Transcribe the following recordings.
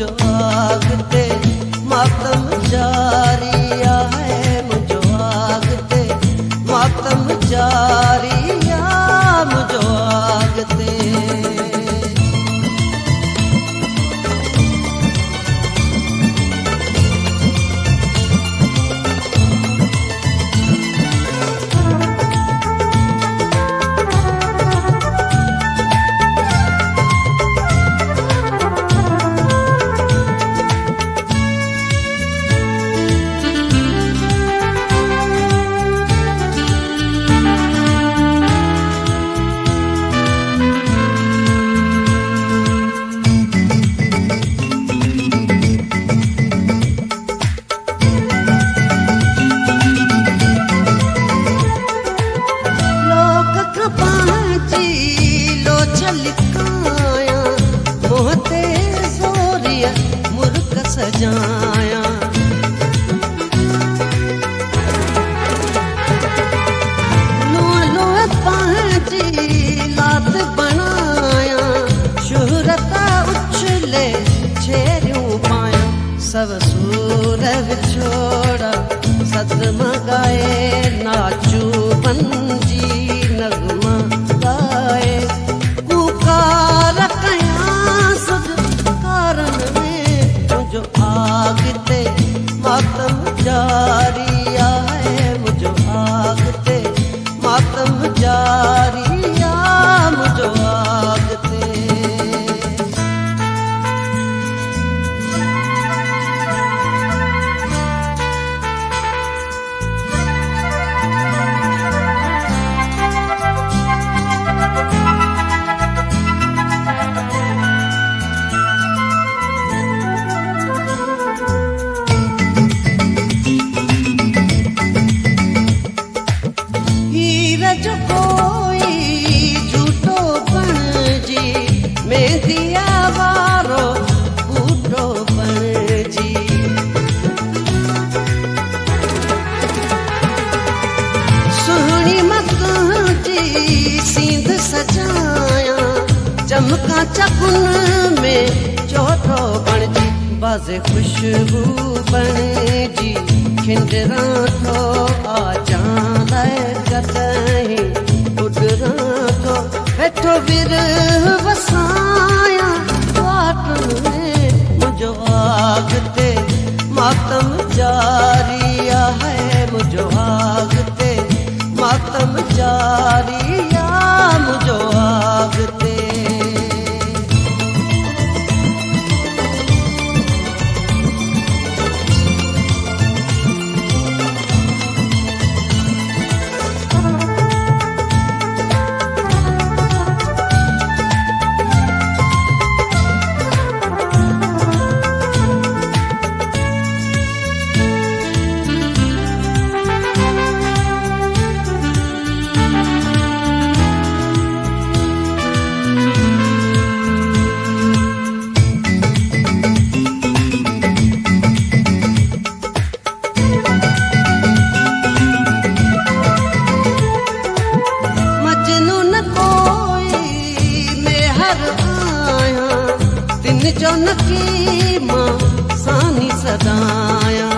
मुझो आगते मातम जारिया है मुझो आगते मातम जारिया मुझो आगते सजाया लो पांची लात बनाया शोहरत उछले छेरियों पाया सब सूर विछोड़ा सदमा गाए नाचू पंजी नगमा गाए पुकार कया सुध कारण मुझो आगते मातम जारिया है मुझो आगते मातम जारिया मुझो आगते जो कोई झूठो बनजी मेंदिया वारो बूढ़ो बनजी सुहणी मत जी सींध सजाया चमका चकुन में चौथो बनजी बाज़े खुशबू बनजी खिंडरा थो आ जाए कतई उडरा थो हेठो विर वसाया वाट में मुझो आगते मातम जारिया है मुझो आगते मातम जारिया मुझो आगते जो नकी मां सानी सदाया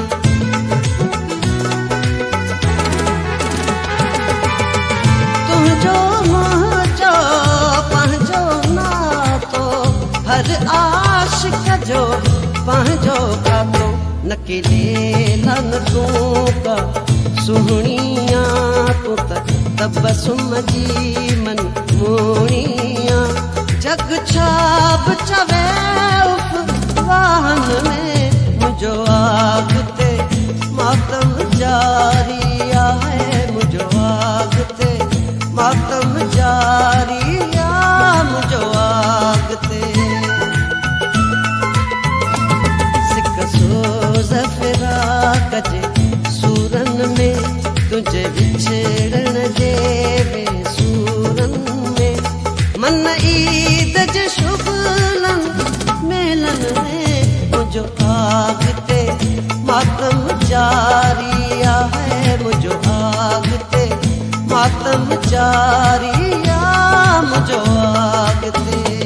तुझो मुझो पंहिंजो नातो हर आशिक जो पंहिंजो गातो नकेले लन तूं का सुहणिया तूं तबसुम जी मन मोणिया जग छाप चवे वाहन में मुझो आगते मातम जारिया है मुझो आगते मातम जारिया मुझो आगते सिक सोज़ फिराक जे सूरन में तुझे विछड़न जे बेसूरन में मन ईद जे शुभलन मेलन में मुझो आगते मातम जारिया है मुझो आगते मातम जारिया मुझो आगते।